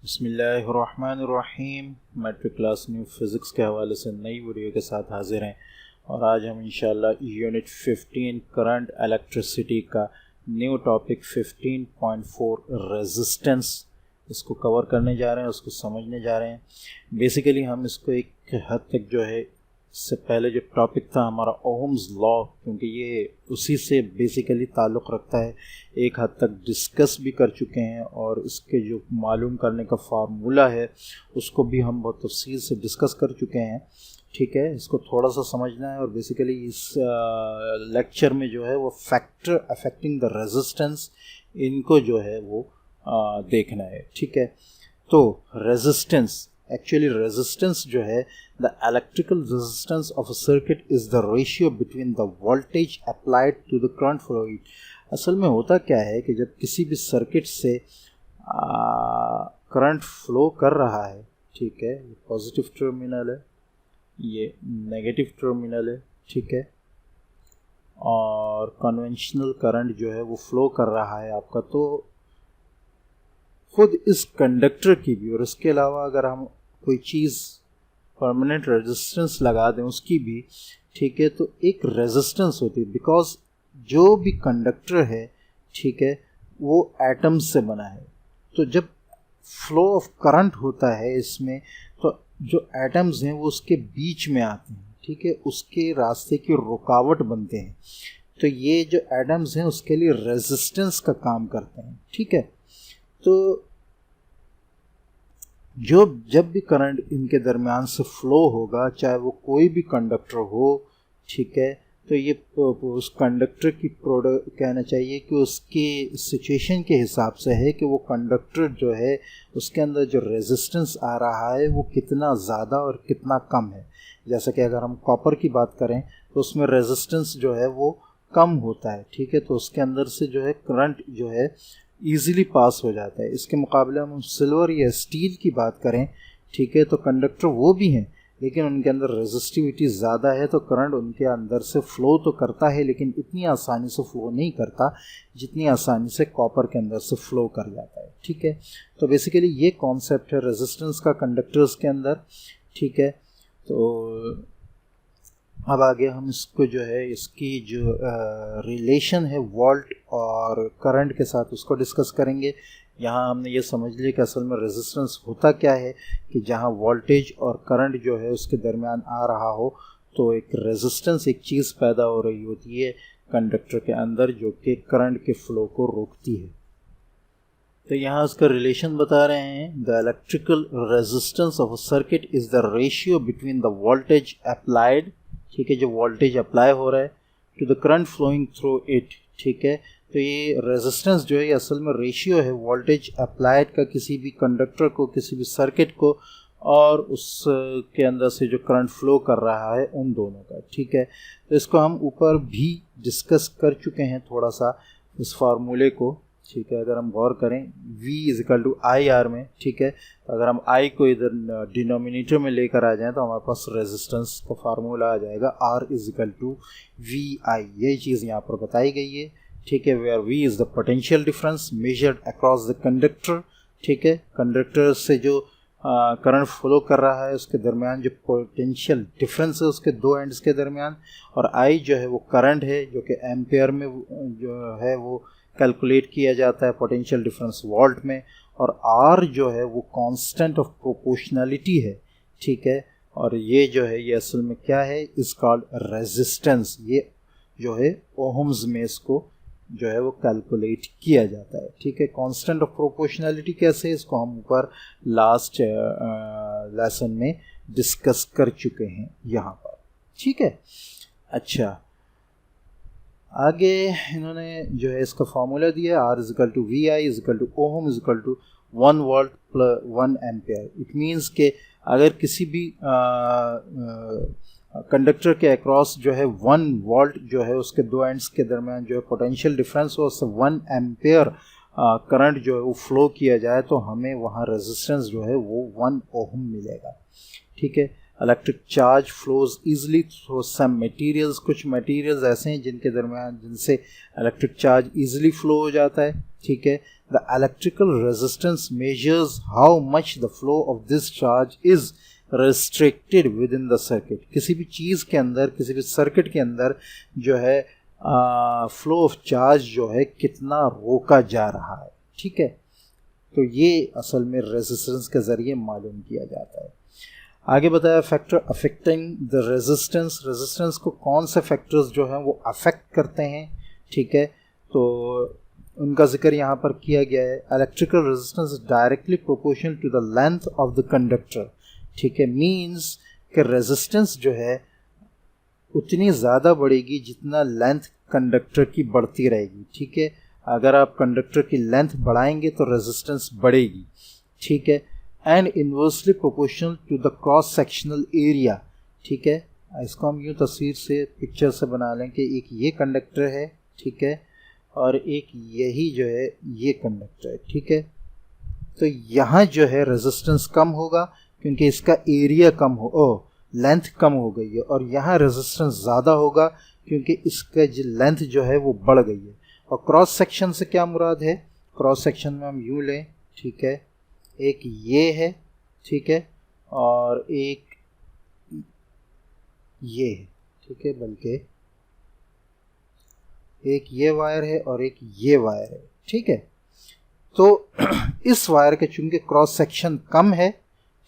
बिस्मिल्लाहिर्रहमानिर्रहीम। Matric class new physics के हवाले से नई वीडियो के साथ हाजिर हैं और आज हम इंशाल्लाह यूनिट 15 करंट इलेक्ट्रिसिटी का न्यू टॉपिक 15.4 रेजिस्टेंस इसको कवर करने जा रहे हैं, उसको समझने जा रहे हैं। बेसिकली हम इसको एक हद तक जो है, इससे पहले जो टॉपिक था हमारा ओहम्स लॉ, क्योंकि ये उसी से बेसिकली ताल्लुक़ रखता है, एक हद तक डिस्कस भी कर चुके हैं और इसके जो मालूम करने का फार्मूला है उसको भी हम बहुत तफसील से डिस्कस कर चुके हैं। ठीक है, इसको थोड़ा सा समझना है और बेसिकली इस लेक्चर में जो है वो फैक्टर अफेक्टिंग द रेजिस्टेंस, इनको जो है वो देखना है। ठीक है, तो रेजिस्टेंस, एक्चुअली रेजिस्टेंस जो है, the electrical resistance of a circuit is the ratio between the voltage applied to the current flowing. असल में होता क्या है कि जब किसी भी सर्किट से करंट फ्लो कर रहा है, ठीक है, ये पॉजिटिव टर्मिनल है, ये नेगेटिव टर्मिनल है, ठीक है, और कन्वेंशनल करंट जो है वो फ्लो कर रहा है आपका, तो खुद इस कंडक्टर की भी और इसके अलावा अगर हम कोई चीज़ परमानेंट रेजिस्टेंस लगा दें उसकी भी, ठीक है, तो एक रेजिस्टेंस होती है, बिकॉज जो भी कंडक्टर है, ठीक है, वो एटम्स से बना है। तो जब फ्लो ऑफ करंट होता है इसमें, तो जो एटम्स हैं वो उसके बीच में आते हैं, ठीक है, उसके रास्ते की रुकावट बनते हैं। तो ये जो एटम्स हैं उसके लिए रेजिस्टेंस का काम करते हैं। ठीक है, तो जब भी करंट इनके दरमियान से फ़्लो होगा, चाहे वो कोई भी कंडक्टर हो, ठीक है, तो ये उस कंडक्टर की प्रोडक्ट कहना चाहिए कि उसकी सिचुएशन के हिसाब से है कि वो कंडक्टर जो है उसके अंदर जो रेजिस्टेंस आ रहा है वो कितना ज़्यादा और कितना कम है। जैसा कि अगर हम कॉपर की बात करें तो उसमें रेजिस्टेंस जो है वो कम होता है, ठीक है, तो उसके अंदर से जो है करंट जो है ईज़िली पास हो जाता है। इसके मुकाबले हम सिल्वर या स्टील की बात करें, ठीक है, तो कंडक्टर वो भी हैं लेकिन उनके अंदर रेजिस्टिविटी ज़्यादा है, तो करंट उनके अंदर से फ़्लो तो करता है लेकिन इतनी आसानी से फ़्लो नहीं करता जितनी आसानी से कॉपर के अंदर से फ़्लो कर जाता है। ठीक है, तो बेसिकली ये कॉन्सेप्ट है रेजिस्टेंस का कंडक्टर्स के अंदर। ठीक है, तो अब आगे हम इसको जो है इसकी जो रिलेशन है वोल्ट और करंट के साथ उसको डिस्कस करेंगे। यहाँ हमने ये समझ लिया कि असल में रेजिस्टेंस होता क्या है कि जहाँ वोल्टेज और करंट जो है उसके दरमियान आ रहा हो तो एक रेजिस्टेंस, एक चीज़ पैदा हो रही होती है कंडक्टर के अंदर जो कि करंट के फ्लो को रोकती है। तो यहाँ उसका रिलेशन बता रहे हैं, the electrical resistance of a circuit is the ratio between the voltage applied, ठीक है, जो वोल्टेज अप्लाई हो रहा है, to the current flowing through it. ठीक है, तो ये रेजिस्टेंस जो है ये असल में रेशियो है वोल्टेज अप्लाइड का किसी भी कंडक्टर को, किसी भी सर्किट को, और उसके अंदर से जो करंट फ्लो कर रहा है उन दोनों का। ठीक है, तो इसको हम ऊपर भी डिस्कस कर चुके हैं थोड़ा सा इस फार्मूले को। ठीक है, अगर हम गौर करें V is equal to I R में, ठीक है, तो अगर हम I को इधर डिनोमिनेटर में लेकर आ जाएं तो हमारे पास रेजिस्टेंस का फार्मूला आ जाएगा R is equal to VI। यही चीज़ यहाँ पर बताई गई है। ठीक है, where V is the potential difference measured across the conductor. ठीक है, कंडक्टर से जो करंट फ्लो कर रहा है उसके दरमियान जो पोटेंशियल डिफरेंस है उसके दो एंड्स के दरमियान, और I जो है वो करंट है जो कि एम्पेयर में जो है वो कैलकुलेट किया जाता है, पोटेंशियल डिफरेंस वोल्ट में, और R जो है वो कांस्टेंट ऑफ प्रोपोर्शनैलिटी है। ठीक है, और ये जो है ये असल में क्या है, इज कॉल्ड रेजिस्टेंस। ये जो है ओहम्स में इसको जो है वो कैलकुलेट किया जाता है। ठीक है, कांस्टेंट ऑफ प्रोपोर्शनैलिटी कैसे, इसको हम ऊपर लास्ट लेसन में डिस्कस कर चुके हैं यहाँ पर। ठीक है, अच्छा, आगे इन्होंने जो है इसका फार्मूला दिया, R is equal to V I is equal to ohm is equal to 1 volt plus 1 ampere. It means के अगर किसी भी कंडक्टर के अक्रॉस जो है 1 वोल्ट जो है उसके दो एंड्स के दरमियान जो है पोटेंशियल डिफरेंस हो, उससे 1 एम्पेयर करंट जो है वो फ्लो किया जाए तो हमें वहाँ रेजिस्टेंस जो है वो 1 ओहम मिलेगा। ठीक है, electric charge flows easily through some materials, कुछ मटेरियल्स ऐसे हैं जिनके दरमियान जिनसे इलेक्ट्रिक चार्ज ईजिली फ्लो हो जाता है। ठीक है, the electrical resistance measures how much the flow of this charge is restricted within the circuit। किसी भी चीज़ के अंदर, किसी भी सर्किट के अंदर जो है फ्लो ऑफ चार्ज जो है कितना रोका जा रहा है, ठीक है। तो ये असल में रेजिस्टेंस के ज़रिए मालूम किया जाता है। आगे बताया factor affecting the resistance, resistance को कौन से फैक्टर्स जो हैं वो अफेक्ट करते हैं, ठीक है। तो उनका जिक्र यहाँ पर किया गया है। Electrical resistance directly proportional to the length of the conductor, ठीक है। मीन्स कि रेजिस्टेंस जो है उतनी ज़्यादा बढ़ेगी जितना लेंथ कंडक्टर की बढ़ती रहेगी, ठीक है। अगर आप कंडक्टर की लेंथ बढ़ाएंगे तो रेजिस्टेंस बढ़ेगी, ठीक है। And inversely proportional to the cross sectional area, ठीक है। इसको हम यूँ तस्वीर से, पिक्चर से बना लें कि एक ये कंडक्टर है, ठीक है, और एक यही जो है ये कंडक्टर है, ठीक है। तो यहाँ जो है रेजिस्टेंस कम होगा क्योंकि इसका एरिया कम हो, लेंथ कम हो गई है, और यहाँ रेजिस्टेंस ज़्यादा होगा क्योंकि इसका जो लेंथ जो है वो बढ़ गई है। और क्रॉस सेक्शन से क्या मुराद है, क्रॉस सेक्शन में हम यूँ लें, ठीक है, एक ये है, ठीक है, और एक ये है, ठीक है, बल्कि एक ये वायर है और एक ये वायर है, ठीक है। तो इस वायर के चूंकि क्रॉस सेक्शन कम है,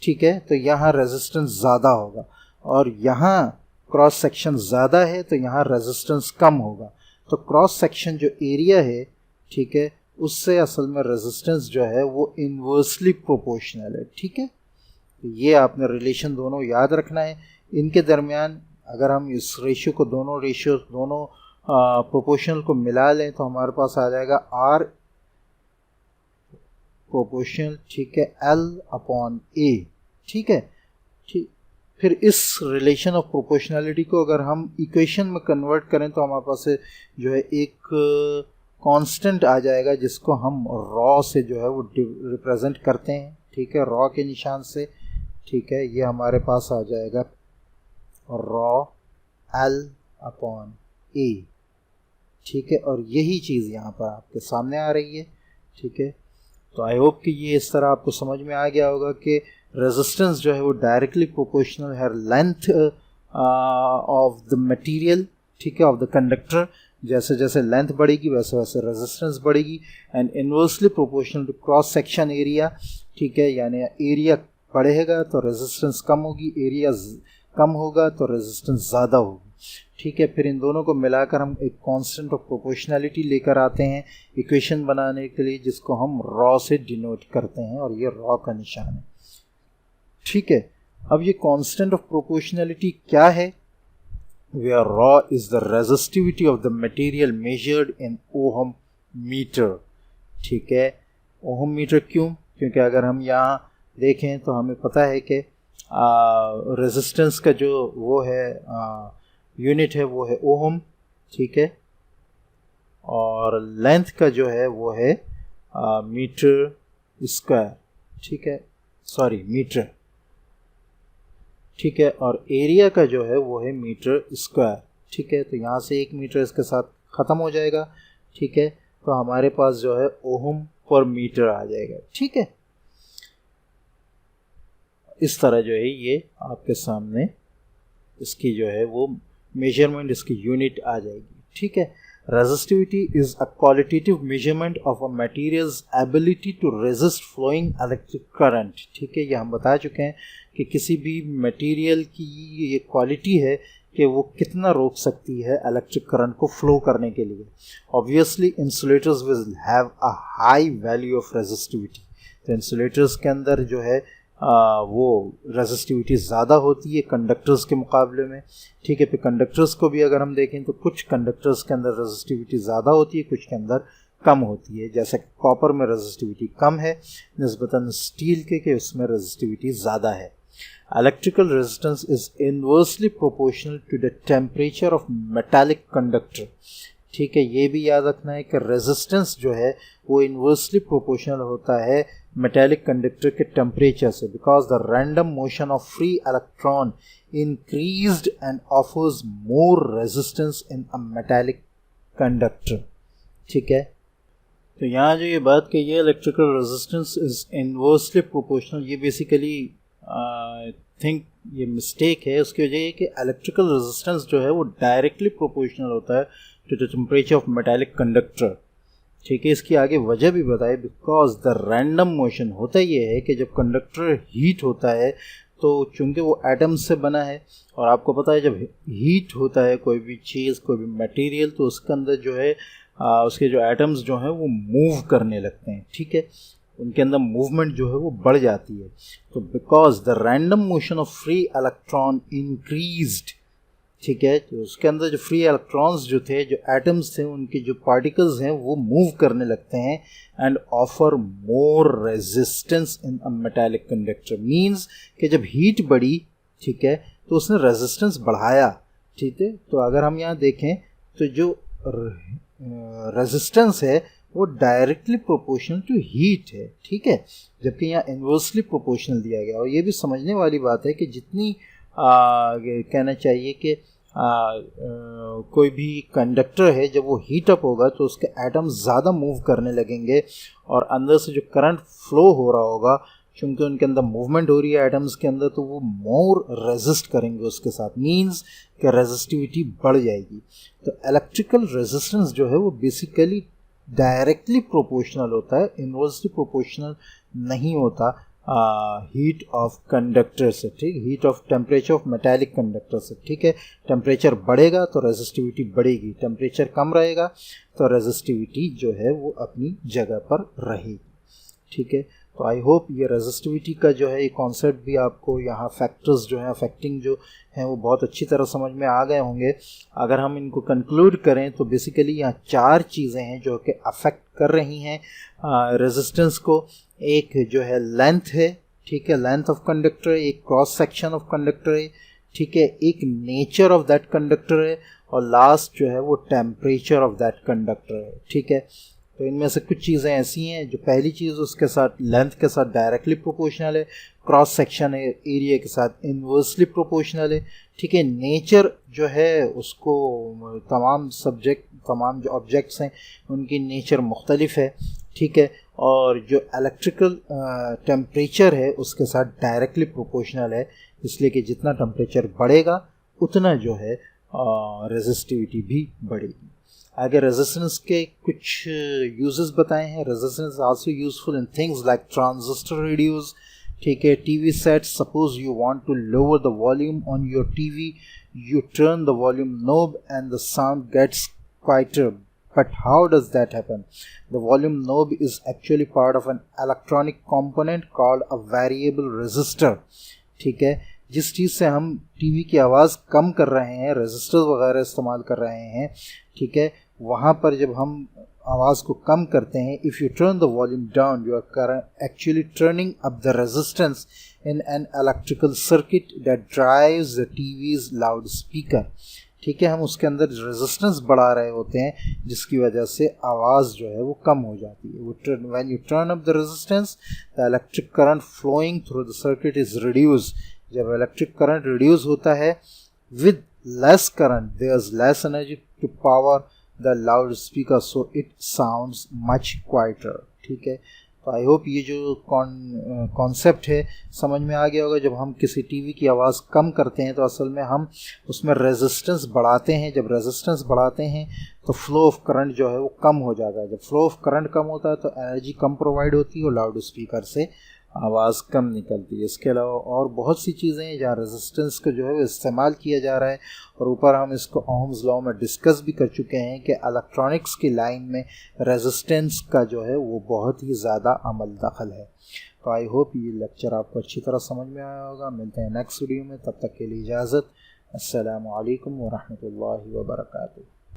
ठीक है, तो यहाँ रेजिस्टेंस ज़्यादा होगा, और यहाँ क्रॉस सेक्शन ज़्यादा है तो यहाँ रेजिस्टेंस कम होगा। तो क्रॉस सेक्शन जो एरिया है, ठीक है, उससे असल में रेजिस्टेंस जो है वो इन्वर्सली प्रोपोर्शनल है, ठीक है। तो ये आपने रिलेशन दोनों याद रखना है। इनके दरमियान अगर हम इस रेशियो को, दोनों प्रोपोर्शनल को मिला लें तो हमारे पास आ जाएगा R प्रोपोर्शनल, ठीक है, L/A, ठीक है, ठीक। फिर इस रिलेशन ऑफ प्रोपोर्शनलिटी को अगर हम इक्वेशन में कन्वर्ट करें तो हमारे पास जो है एक कांस्टेंट आ जाएगा जिसको हम रॉ से जो है वो रिप्रेजेंट करते हैं, ठीक है, रॉ के निशान से, ठीक है। ये हमारे पास आ जाएगा रॉ L/A, ठीक है, और यही चीज़ यहाँ पर आपके सामने आ रही है, ठीक है। तो आई होप कि ये इस तरह आपको समझ में आ गया होगा कि रेजिस्टेंस जो है वो डायरेक्टली प्रोपोर्शनल है लेंथ ऑफ द मटेरियल, ठीक है, ऑफ द कंडक्टर। जैसे जैसे लेंथ बढ़ेगी वैसे वैसे रेजिस्टेंस बढ़ेगी। And inversely proportional to cross section area, ठीक है, यानी एरिया बढ़ेगा तो रेजिस्टेंस कम होगी, एरिया कम होगा तो रेजिस्टेंस ज़्यादा होगी, ठीक है। फिर इन दोनों को मिलाकर हम एक कांस्टेंट ऑफ प्रोपोर्शनलिटी लेकर आते हैं इक्वेशन बनाने के लिए, जिसको हम रॉ से डिनोट करते हैं, और ये रॉ का निशान है, ठीक है। अब ये कांस्टेंट ऑफ प्रोपोर्शनलिटी क्या है, where rho is the resistivity of the material measured in ohm metre, ठीक है। ओहम मीटर क्यों, क्योंकि अगर हम यहाँ देखें तो हमें पता है कि रेजिस्टेंस का जो वो है यूनिट है वो है ओहम, ठीक है, और लेंथ का जो है वो है मीटर स्क्वायर, ठीक है, सॉरी मीटर, ठीक है, और एरिया का जो है वो है मीटर स्क्वायर, ठीक है। तो यहाँ से 1 मीटर इसके साथ ख़त्म हो जाएगा, ठीक है। तो हमारे पास जो है ओहम पर मीटर आ जाएगा, ठीक है। इस तरह जो है ये आपके सामने इसकी जो है वो मेजरमेंट, इसकी यूनिट आ जाएगी, ठीक है। Resistivity is a qualitative measurement of a materials ability to resist flowing electric current, ठीक है। ये हम बता चुके हैं कि किसी भी मटेरियल की ये क्वालिटी है कि वो कितना रोक सकती है इलेक्ट्रिक करंट को फ्लो करने के लिए। Obviously insulators will have a high value of resistivity, तो इंसुलेटर्स के अंदर जो है वो रेजिस्टिविटी ज़्यादा होती है कंडक्टर्स के मुकाबले में, ठीक है। फिर कंडक्टर्स को भी अगर हम देखें तो कुछ कंडक्टर्स के अंदर रेजिस्टिविटी ज़्यादा होती है, कुछ के अंदर कम होती है। जैसे कॉपर में रेजिस्टिविटी कम है निस्बतन स्टील के उसमें रेजिस्टिविटी ज़्यादा है। Electrical resistance is inversely proportional to the temperature of metallic conductor, ठीक है। ये भी याद रखना है कि रेजिस्टेंस जो है वो इन्वर्सली प्रोपोर्शनल होता है मेटालिक कंडक्टर के टेम्परेचर से, because the random motion of free electron increased and offers more resistance in a metallic conductor, ठीक है। तो यहाँ जो ये बात कही है electrical resistance is inversely proportional, ये बेसिकली आई थिंक ये मिस्टेक है। उसकी वजह ये कि इलेक्ट्रिकल रेजिस्टेंस जो है वो डायरेक्टली प्रोपोर्शनल होता है to the temperature of metallic conductor. ठीक है, इसकी आगे वजह भी बताए, बिकॉज द रैंडम मोशन होता ये है कि जब कंडक्टर हीट होता है तो चूंकि वो एटम्स से बना है, और आपको पता है जब हीट होता है कोई भी चीज़ कोई भी मटेरियल तो उसके अंदर जो है उसके जो एटम्स जो हैं वो मूव करने लगते हैं। ठीक है, उनके अंदर मूवमेंट जो है वो बढ़ जाती है। तो because the random motion of free electron increased, ठीक है, तो उसके अंदर जो फ्री इलेक्ट्रॉन्स जो थे, जो एटम्स थे, उनके जो पार्टिकल्स हैं वो मूव करने लगते हैं and offer more resistance in a metallic conductor. Means कि जब हीट बढ़ी, ठीक है, तो उसने रेजिस्टेंस बढ़ाया। ठीक है, तो अगर हम यहाँ देखें तो जो रेजिस्टेंस है वो डायरेक्टली प्रोपोर्शनल टू हीट है। ठीक है, जबकि यहाँ इन्वर्सली प्रोपोर्शनल दिया गया। और ये भी समझने वाली बात है कि जितनी कहना चाहिए कि कोई भी कंडक्टर है जब वो हीट अप होगा तो उसके एटम्स ज़्यादा मूव करने लगेंगे और अंदर से जो करंट फ्लो हो रहा होगा, क्योंकि उनके अंदर मूवमेंट हो रही है एटम्स के अंदर, तो वो मोर रेजिस्ट करेंगे उसके साथ। मींस कि रेजिस्टिविटी बढ़ जाएगी। तो इलेक्ट्रिकल रेजिस्टेंस जो है वो बेसिकली डायरेक्टली प्रोपोर्शनल होता है, इनवर्सली प्रोपोर्शनल नहीं होता हीट ऑफ कंडक्टर से। ठीक, heat of temperature of metallic conductor से। ठीक है, टेम्परेचर बढ़ेगा तो रेजिस्टिविटी बढ़ेगी, टेम्परेचर कम रहेगा तो रेजिस्टिविटी जो है वो अपनी जगह पर रहेगी। ठीक है, तो आई होप ये रेजिस्टिविटी का जो है ये कॉन्सेप्ट भी आपको यहाँ फैक्टर्स जो हैं अफेक्टिंग जो हैं वो बहुत अच्छी तरह समझ में आ गए होंगे। अगर हम इनको कंक्लूड करें तो बेसिकली यहाँ 4 चीज़ें हैं जो कि अफेक्ट कर रही हैं रेजिस्टेंस को। एक जो है लेंथ है, ठीक है, लेंथ ऑफ कंडक्टर, एक क्रॉस सेक्शन ऑफ कंडक्टर है, ठीक है, एक नेचर ऑफ दैट कंडक्टर है, और लास्ट जो है वो टेम्परेचर ऑफ दैट कंडक्टर है। ठीक है, तो इनमें से कुछ चीज़ें ऐसी हैं जो पहली चीज़ उसके साथ लेंथ के साथ डायरेक्टली प्रोपोर्शनल है, क्रॉस सेक्शन है एरिया के साथ इन्वर्सली प्रोपोर्शनल है। ठीक है, नेचर जो है उसको तमाम जो ऑब्जेक्ट्स हैं उनकी नेचर मुख्तलिफ है। ठीक है, और जो इलेक्ट्रिकल टेम्परेचर है उसके साथ डायरेक्टली प्रोपोर्शनल है, इसलिए कि जितना टेम्परेचर बढ़ेगा उतना जो है रेजिस्टिविटी भी बढ़ेगी। आगे रेजिस्टेंस के कुछ यूजेस बताए हैं। Resistance also useful in things like transistor radios, ठीक है, TV set. Suppose you want to lower the volume on your TV, you turn the volume knob and the sound gets quieter. But how does that happen? The volume knob is actually part of an electronic component called a variable resistor. ठीक है, जिस चीज़ से हम TV की आवाज़ कम कर रहे हैं, रेजिस्टर वगैरह इस्तेमाल कर रहे हैं, ठीक है, वहाँ पर जब हम आवाज़ को कम करते हैं, if you turn the volume down you are actually turning up the resistance in an electrical circuit that drives the TV's loudspeaker. ठीक है, हम उसके अंदर रेजिस्टेंस बढ़ा रहे होते हैं जिसकी वजह से आवाज़ जो है वो कम हो जाती है। When you turn up the resistance, the electric current flowing through the circuit is reduced. जब इलेक्ट्रिक करंट रिड्यूस होता है, with less current there's less energy to power the loudspeaker, so it sounds much quieter. ठीक है, तो I hope ये जो concept है समझ में आ गया होगा। जब हम किसी टीवी की आवाज़ कम करते हैं तो असल में हम उसमें रेजिस्टेंस बढ़ाते हैं। जब रेजिस्टेंस बढ़ाते हैं तो फ्लो ऑफ करंट जो है वो कम हो जाता है। जब फ्लो ऑफ करंट कम होता है तो एनर्जी कम प्रोवाइड होती है और लाउड स्पीकर से आवाज़ कम निकलती है। इसके अलावा और बहुत सी चीज़ें हैं जहाँ रेजिस्टेंस का जो है वो इस्तेमाल किया जा रहा है, और ऊपर हम इसको ओम्स लॉ में डिस्कस भी कर चुके हैं कि इलेक्ट्रॉनिक्स की लाइन में रेजिस्टेंस का जो है वो बहुत ही ज़्यादा अमल दखल है। तो आई होप ये लेक्चर आपको अच्छी तरह समझ में आया होगा। मिलते हैं नेक्स्ट वीडियो में, तब तक के लिए इजाज़त। अस्सलामु अलैकुम व रहमतुल्लाहि व बरकातुहू।